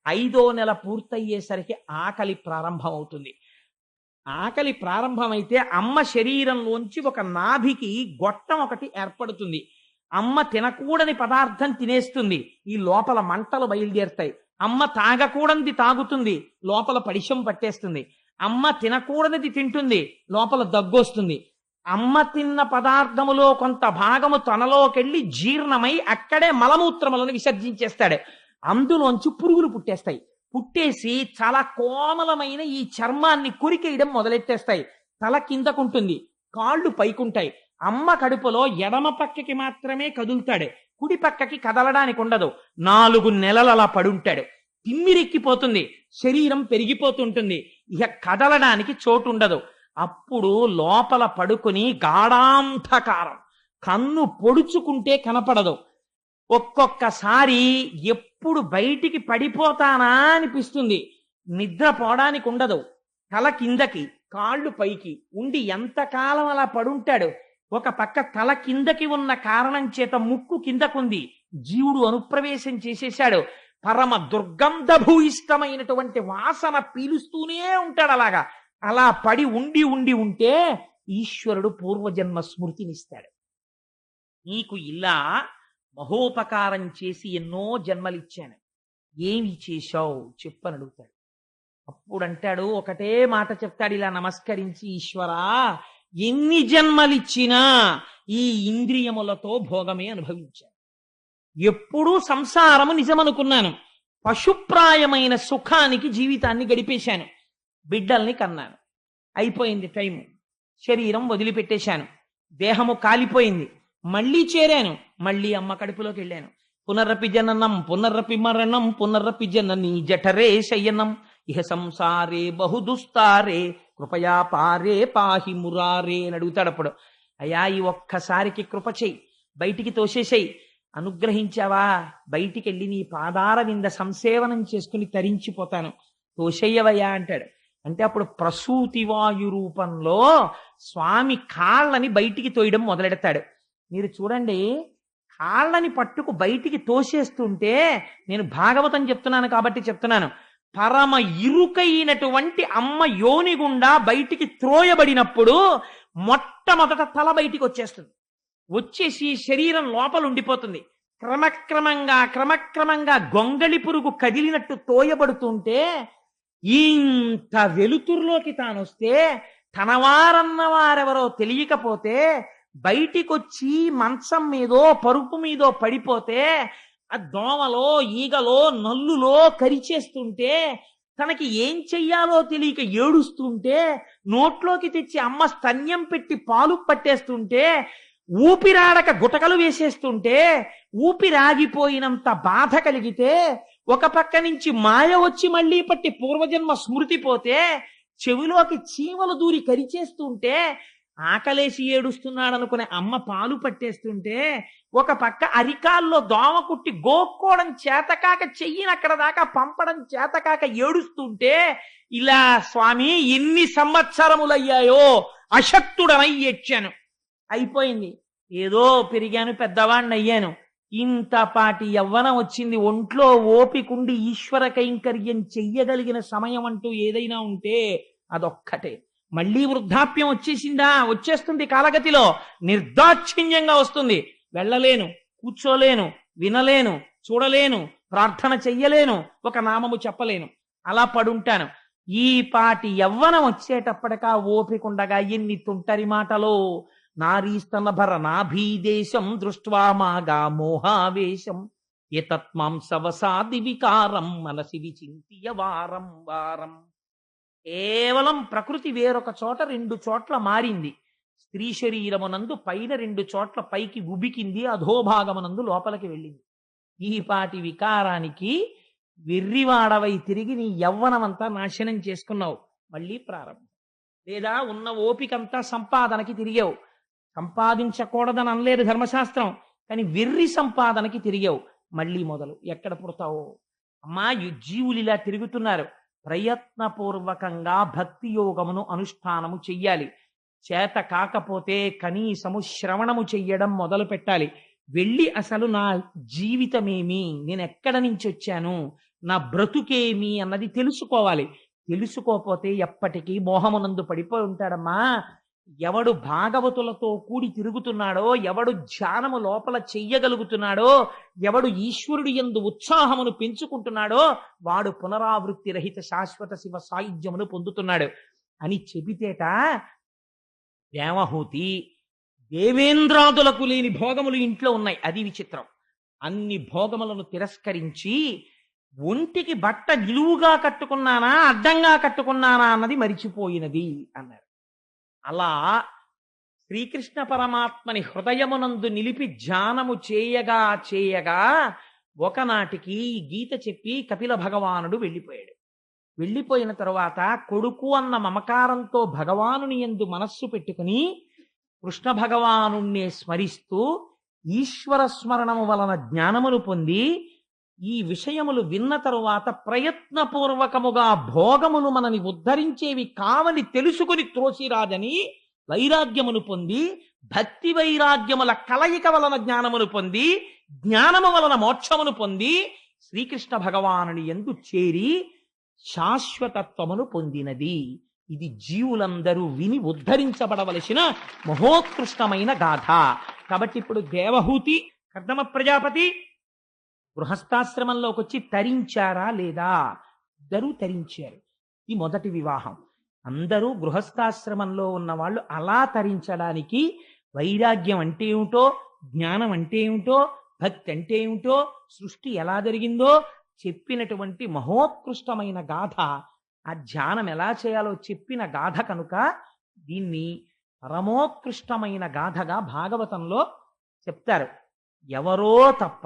5వ నెల పూర్తయ్యేసరికి ఆకలి ప్రారంభం అవుతుంది. ఆకలి ప్రారంభమైతే అమ్మ శరీరంలోంచి ఒక నాభికి గొట్టం ఒకటి ఏర్పడుతుంది. అమ్మ తినకూడని పదార్థం తినేస్తుంది, ఈ లోపల మంటలు బయలుదేరుతాయి. అమ్మ తాగకూడనిది తాగుతుంది, లోపల పడిశం పట్టేస్తుంది. అమ్మ తినకూడనిది తింటుంది, లోపల దగ్గొస్తుంది. అమ్మ తిన్న పదార్థములో కొంత భాగము తనలోకెళ్ళి జీర్ణమై అక్కడే మలమూత్రములను విసర్జించేస్తాడు. అందులోంచి పురుగులు పుట్టేస్తాయి. పుట్టేసి చాలా కోమలమైన ఈ చర్మాన్ని కొరికేయడం మొదలెట్టేస్తాయి. తల కిందకుంటుంది, కాళ్ళు పైకుంటాయి. అమ్మ కడుపులో ఎడమ పక్కకి మాత్రమే కదులుతాడు, కుడి పక్కకి కదలడానికి ఉండదు. 4 నెలలు అలా పడుంటాడు. తిమ్మిరెక్కిపోతుంది, శరీరం పెరిగిపోతుంటుంది, ఇక కదలడానికి చోటు ఉండదు. అప్పుడు లోపల పడుకుని గాఢాంధకారం, కన్ను పొడుచుకుంటే కనపడదు. ఒక్కొక్కసారి ఎప్పుడు బయటికి పడిపోతానా అనిపిస్తుంది. నిద్రపోవడానికి ఉండదు. తల కిందకి కాళ్ళు పైకి ఉండి ఎంతకాలం అలా పడుంటాడు. ఒక పక్క తల కిందకి ఉన్న కారణం చేత ముక్కు కిందకుంది, జీవుడు అనుప్రవేశం చేసేశాడు. పరమ దుర్గంధభూయిష్టమైనటువంటి వాసన పీలుస్తూనే ఉంటాడు. అలా పడి ఉండి ఉండి ఉంటే ఈశ్వరుడు పూర్వజన్మ స్మృతినిస్తాడు. నీకు ఇలా మహోపకారం చేసి ఎన్నో జన్మలిచ్చాను, ఏమి చేశావు చెప్పని అడుగుతాడు. అప్పుడంటాడు, ఒకటే మాట చెప్తాడు ఇలా నమస్కరించి, ఈశ్వరా, ఎన్ని జన్మలిచ్చినా ఈ ఇంద్రియములతో భోగమే అనుభవించాను. ఎప్పుడూ సంసారము నిజమనుకున్నాను. పశుప్రాయమైన సుఖానికి జీవితాన్ని గడిపేశాను. బిడ్డల్ని కన్నాను, అయిపోయింది టైము. శరీరం వదిలిపెట్టేశాను, దేహము కాలిపోయింది. మళ్ళీ చేరాను, మళ్ళీ అమ్మ కడుపులోకి వెళ్ళాను. పునరపి జననం పునరపి మరణం పునరపి జనని జఠరే శయనం ఇహ సంసారే బహుదుస్తారే కృపయా పారే పాహి మురారే అని అడుగుతాడు. అప్పుడు, అయ్యా ఈ ఒక్కసారికి కృప చెయ్యి, బయటికి తోసేసేయి. అనుగ్రహించావా, బయటికి వెళ్ళి నీ పాదార వింద సంసేవనం చేసుకుని తరించిపోతాను, తోసేయవయ్యా అంటాడు. అంటే అప్పుడు ప్రసూతివాయు రూపంలో స్వామి కాళ్ళని బయటికి తోయడం మొదలెడతాడు. మీరు చూడండి, కాళ్ళని పట్టుకు బయటికి తోసేస్తుంటే, నేను భాగవతం చెప్తున్నాను కాబట్టి చెప్తున్నాను, పరమ ఇరుకైనటువంటి అమ్మ యోని గుండా బయటికి త్రోయబడినప్పుడు మొట్టమొదట తల బయటికి వచ్చేస్తుంది. వచ్చేసి శరీరం లోపల ఉండిపోతుంది. క్రమక్రమంగా గొంగళి పురుగు కదిలినట్టు తోయబడుతుంటే, ఇంత వెలుతురులోకి తానొస్తే తనవారన్న వారెవరో తెలియకపోతే బయటికొచ్చి మంచం మీదో పరుపు మీదో పడిపోతే ఆ దోమలో ఈగలో నల్లులో కరిచేస్తుంటే, తనకి ఏం చెయ్యాలో తెలియక ఏడుస్తుంటే, నోట్లోకి తెచ్చి అమ్మ స్తన్యం పెట్టి పాలు పట్టేస్తుంటే, ఊపిరాడక గుటకలు వేసేస్తుంటే, ఊపిరాగిపోయినంత బాధ కలిగితే, ఒక పక్క నుంచి మాయ వచ్చి మళ్ళీ పట్టి పూర్వజన్మ స్మృతి పోతే, చెవిలోకి చీమలు దూరి కరిచేస్తుంటే, ఆకలేసి ఏడుస్తున్నాడనుకునే అమ్మ పాలు పట్టేస్తుంటే, ఒక పక్క అరికాల్లో దోమ కుట్టి గోక్కోవడం చేతకాక చెయ్యిని అక్కడ దాకా పంపడం చేతకాక ఏడుస్తుంటే, ఇలా స్వామి ఎన్ని సంవత్సరములయ్యాయో అశక్తుడనై ఏడ్చాను. అయిపోయింది, ఏదో పెరిగాను, పెద్దవాణ్ణి అయ్యాను, ఇంతపాటి యవ్వనం వచ్చింది, ఒంట్లో ఓపికండి ఈశ్వర కైంకర్యం చెయ్యగలిగిన సమయం అంటూ ఏదైనా ఉంటే అదొక్కటే. మళ్ళీ వృద్ధాప్యం వచ్చేసిందా? వచ్చేస్తుంది కాలగతిలో, నిర్దాక్షిణ్యంగా వస్తుంది. వెళ్ళలేను, కూర్చోలేను, వినలేను, చూడలేను, ప్రార్థన చెయ్యలేను, ఒక నామము చెప్పలేను, అలా పడుంటాను. ఈ పాటి యవ్వనం వచ్చేటప్పటికా ఓపికండగా ఎన్ని తుంటరి మాటలో. నారీస్తన భర నాభీదేశం దృష్ట్వా మాగా మోహావేశం ఏతత్మాంసవసాది వికారం మనసి విచింత్య వారం వారం. కేవలం ప్రకృతి వేరొక చోట 2 చోట్ల మారింది. స్త్రీ శరీరమునందు పైన 2 చోట్ల పైకి ఉబికింది, అధోభాగమునందు లోపలికి వెళ్ళింది. ఈ పాటి వికారానికి వెర్రివాడవై తిరిగి నీ యవ్వనమంతా నాశనం చేసుకున్నావు. మళ్ళీ ప్రారంభం. లేదా ఉన్న ఓపికంతా సంపాదనకి తిరిగావు. సంపాదించకూడదని అనలేదు ధర్మశాస్త్రం, కానీ వెర్రి సంపాదనకి తిరిగావు. మళ్ళీ మొదలు. ఎక్కడ పుడతావో అమ్మా. జీవులు ఇలా తిరుగుతున్నారు. ప్రయత్నపూర్వకంగా భక్తి యోగమును అనుష్ఠానము చెయ్యాలి. చేత కాకపోతే కనీసము శ్రవణము చెయ్యడం మొదలు పెట్టాలి. వెళ్ళి అసలు నా జీవితమేమి, నేను ఎక్కడ నుంచి వచ్చాను, నా బ్రతుకేమి అన్నది తెలుసుకోవాలి. తెలుసుకోకపోతే ఎప్పటికీ మోహమునందు పడిపోయి ఉంటాడమ్మా. ఎవడు భాగవతులతో కూడి తిరుగుతున్నాడో, ఎవడు ధ్యానము లోపల చెయ్యగలుగుతున్నాడో, ఎవడు ఈశ్వరుడి యందు ఉత్సాహమును పెంచుకుంటున్నాడో వాడు పునరావృత్తి రహిత శాశ్వత శివ సాయుధ్యమును పొందుతున్నాడు అని చెబితేట దేవహూతి దేవేంద్రాదులకు లేని భోగములు ఇంట్లో ఉన్నాయి. అది విచిత్రం. అన్ని భోగములను తిరస్కరించి ఒంటికి బట్ట నిలువుగా కట్టుకున్నానా అడ్డంగా కట్టుకున్నానా అన్నది మరిచిపోయినది అన్నారు. అలా శ్రీకృష్ణ పరమాత్మని హృదయమునందు నిలిపి ధ్యానము చేయగా చేయగా ఒకనాటికి ఈ గీత చెప్పి కపిల భగవానుడు వెళ్ళిపోయాడు. వెళ్ళిపోయిన తరువాత కొడుకు అన్న మమకారంతో భగవానుని యందు మనస్సు పెట్టుకుని కృష్ణ భగవానుణ్ణే స్మరిస్తూ ఈశ్వర స్మరణము వలన జ్ఞానమును పొంది ఈ విషయములు విన్న తరువాత ప్రయత్నపూర్వకముగా భోగములు మనని ఉద్ధరించేవి కావని తెలుసుకుని త్రోసిరాజని వైరాగ్యమును పొంది భక్తి వైరాగ్యముల కలయిక వలన జ్ఞానమును పొంది జ్ఞానము వలన మోక్షమును పొంది శ్రీకృష్ణ భగవానుని యందు చేరి శాశ్వతత్వమును పొందినది. ఇది జీవులందరూ విని ఉద్ధరించబడవలసిన మహోత్కృష్టమైన గాథ. కాబట్టి ఇప్పుడు దేవహూతి కర్దమ ప్రజాపతి గృహస్థాశ్రమంలోకి వచ్చి తరించారా లేదా? అందరూ తరించారు. ఈ మొదటి వివాహం. అందరూ గృహస్థాశ్రమంలో ఉన్న వాళ్ళు అలా తరించడానికి వైరాగ్యం అంటే ఏమిటో, జ్ఞానం అంటే ఏమిటో, భక్తి అంటే ఏమిటో, సృష్టి ఎలా జరిగిందో చెప్పినటువంటి మహోత్కృష్టమైన గాథ. ఆ ధ్యానం ఎలా చేయాలో చెప్పిన గాథ కనుక దీన్ని పరమోత్కృష్టమైన గాథగా భాగవతంలో చెప్తారు. ఎవరో తప్ప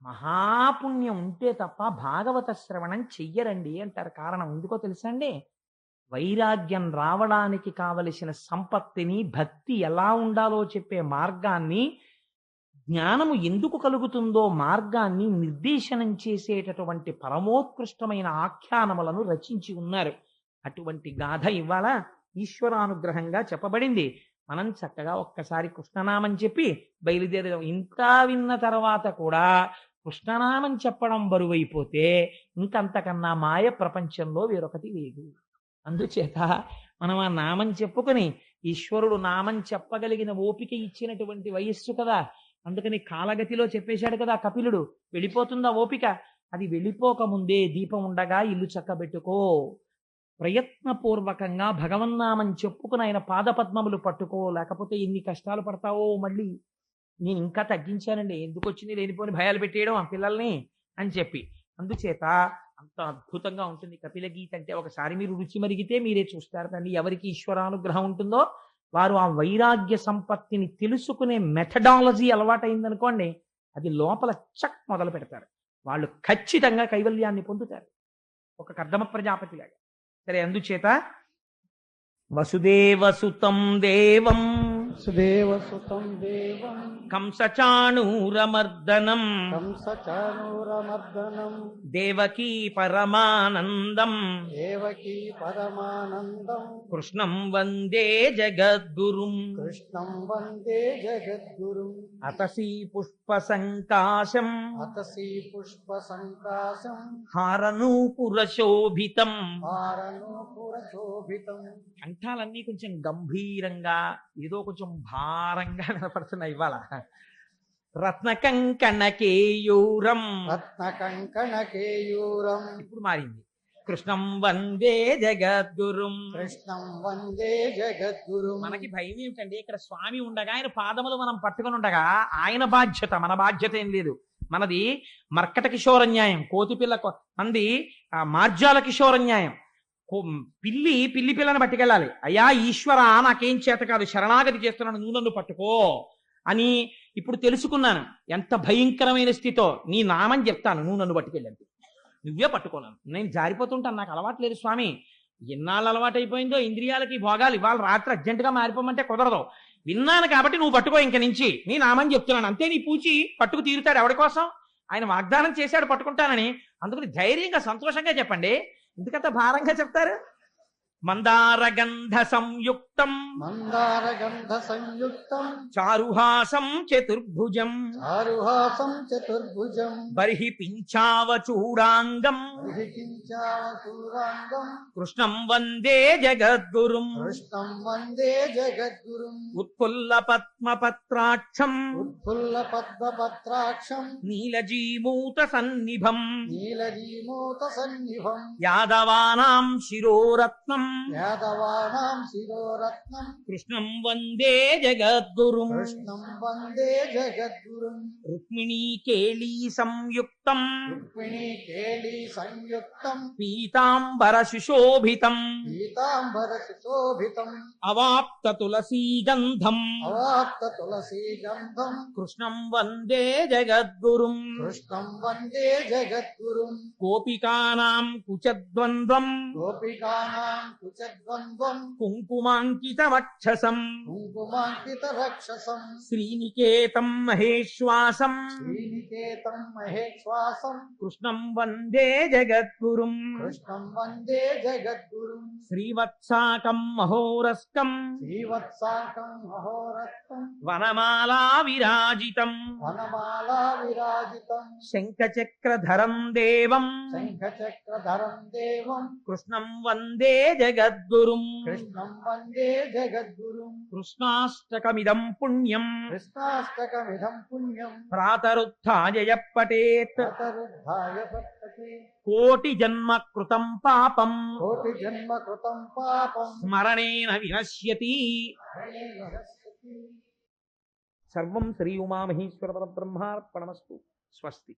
మహాపుణ్యం ఉంటే తప్ప భాగవత శ్రవణం చెయ్యరండి అంటారు. కారణం ఎందుకో తెలుసా అండి? వైరాగ్యం రావడానికి కావలసిన సంపత్తిని, భక్తి ఎలా ఉండాలో చెప్పే మార్గాన్ని, జ్ఞానము ఎందుకు కలుగుతుందో మార్గాన్ని నిర్దేశనం చేసేటటువంటి పరమోత్కృష్టమైన ఆఖ్యానములను రచించి ఉన్నారు. అటువంటి గాథ ఇవాళ ఈశ్వరానుగ్రహంగా చెప్పబడింది. మనం చక్కగా ఒక్కసారి కృష్ణనామం చెప్పి బయలుదేరదాం. ఇంత విన్న తర్వాత కూడా కృష్ణనామం చెప్పడం బరువైపోతే ఇంకంతకన్నా మాయ ప్రపంచంలో వేరొకటి లేదు. అందుచేత మనం ఆ నామం చెప్పుకొని, ఈశ్వరుడు నామం చెప్పగలిగిన ఓపిక ఇచ్చినటువంటి వయస్సు కదా, అందుకని కాలగతిలో చెప్పేశాడు కదా కపిలుడు. వెళ్ళిపోతుందా ఓపిక? అది వెళ్ళిపోకముందే దీపం ఉండగా ఇల్లు చక్కబెట్టుకో, ప్రయత్నపూర్వకంగా భగవన్నామం చెప్పుకుని ఆయన పాదపద్మములు పట్టుకో, లేకపోతే ఎన్ని కష్టాలు పడతావో. మళ్ళీ నేను ఇంకా తగ్గించానండి, ఎందుకు వచ్చింది లేనిపోని భయాలు పెట్టేయడం ఆ పిల్లల్ని అని చెప్పి. అందుచేత అంత అద్భుతంగా ఉంటుంది కపిల గీత అంటే. ఒకసారి మీరు రుచి మరిగితే మీరే చూస్తారు దాన్ని. ఎవరికి ఈశ్వరానుగ్రహం ఉంటుందో వారు ఆ వైరాగ్య సంపత్తిని తెలుసుకునే మెథడాలజీ అలవాటైందనుకోండి, అది లోపల చక్ మొదలు పెడతారు. వాళ్ళు ఖచ్చితంగా కైవల్యాన్ని పొందుతారు, ఒక కర్దమ ప్రజాపతి లాగా. సరే, అందుచేత వసుదేవసుతం దేవం సుదేవసుతం దేవం కంసచాణూరమర్దనం కంసచాణూరమర్దనం దేవకీ పరమానందం దేవకీ పరమానందం కృష్ణం వందే జగద్గురుం కృష్ణం వందే జగద్గురుం అతసీ పుష్పసంకాశం అతసీ పుష్పసంకాశం హారనూపురశోభితం. హారనూపురశోభితం. కంఠాలన్నీ కొంచెం గంభీరంగా, ఏదో కొంచెం భారంగా వినపడుతున్నాయి ఇవాళ. రత్నకంకణకేయూరం, రత్నకంకణకేయూరం. ఇప్పుడు మారింది. కృష్ణం వందే జగద్గురుం. కృష్ణం వందే జగద్గురుం. మనకి భయం ఏమిటండి? ఇక్కడ స్వామి ఉండగా ఆయన పాదములు మనం పట్టుకొని ఉండగా ఆయన బాధ్యత, మన బాధ్యత ఏం లేదు. మనది మర్కట కిషోర న్యాయం, కోతిపిల్ల మంది మార్జాల కిషోర న్యాయం. పిల్లి పిల్లని పట్టుకెళ్ళాలి. అయ్యా ఈశ్వర నాకేం చేత కాదు, శరణాగతి చేస్తున్నాను, నువ్వు నన్ను పట్టుకో అని ఇప్పుడు తెలుసుకున్నాను. ఎంత భయంకరమైన స్థితో నీ నామం చెప్తాను, నువ్వు నన్ను పట్టుకెళ్ళండి, నువ్వే పట్టుకోను. నేను జారిపోతుంటాను, నాకు అలవాట్లేదు స్వామి. ఎన్నాళ్ళు అలవాటు అయిపోయిందో ఇంద్రియాలకి భోగాలు. ఇవాళ రాత్రి అర్జెంటుగా మారిపోమంటే కుదరదు. విన్నాను కాబట్టి నువ్వు పట్టుకో, ఇంక నుంచి నీ నామని చెప్తున్నాను అంతే. నీ పూచి పట్టుకు తీరుతాడు. ఎవడి కోసం? ఆయన వాగ్దానం చేశాడు పట్టుకుంటానని. అందుకని ధైర్యంగా సంతోషంగా చెప్పండి, ఎందుకంత భారంగా చెప్తారు? మందార గంధ సంయుక్త సంయుక్తం మందారగంధ సంయుక్తం చారుహాసం చతుర్భుజం చారుహాసం చతుర్భుజం బర్హి పింఛావచూడాంగం పరిహించావసూరాంగం కృష్ణం వందే జగద్గురుం కృష్ణం వందే జగద్గురుం ఉత్ఫుల్ల పద్మపత్రాక్షం ఉత్ఫుల్ల పద్మపత్రాక్షం నీలజీమూత సన్నిభం నీలజీమూత సన్నిభం యాదవానాం శిరోరత్నం యాదవానాం శిరోరత్నం కృష్ణం వందే జగద్గురుం కృష్ణం వందే జగద్గురుం రుక్మిణీ కేళీ సంయుక్తం రుక్మిణీ కేళీ సంయుక్తం పీతాంబర సుశోభితం పీతాంబర సుశోభితం అవాప్త తులసీగంధం అవాప్త తులసీ గంధం కృష్ణం వందే జగద్గురుం కృష్ణం వందే జగద్గురుం గోపికానాం కుచద్వంద్వం గోపికానాం కుచద్వంద్వం కుంకుమాంకితవక్షసం కుంకుమాంకిత రక్షసం శ్రీనికేతం మహేశ్వాసం శ్రీనికేతం మహేశ్వాసం కృష్ణం వందే జగద్గురుం కృష్ణం వందే జగద్గురుం శ్రీవత్సాకం మహోరస్కం శ్రీవత్సాకం మహోరత్నం వనమాలా విరాజితం వనమాలా విరాజితం శంఖచక్రధరం దేవం శంఖచక్రధరం దేవం కృష్ణం వందే జగద్గురుం కృష్ణం వందే జగద్గురుం కృష్ణాష్టకమిదం పుణ్యం కృష్ణాష్టకమిదం పుణ్యం ప్రాతరుత్థాయ పఠేత్ ప్రతరుద్ధాయ పట్టతే కోటి జన్మ కృతం పాపం కోటి జన్మ కృతం పాపం స్మరణేన వినశ్యతి. సర్వం శ్రీ ఉమామహేశ్వర పరబ్రహ్మార్పణమస్తు. స్వస్తి.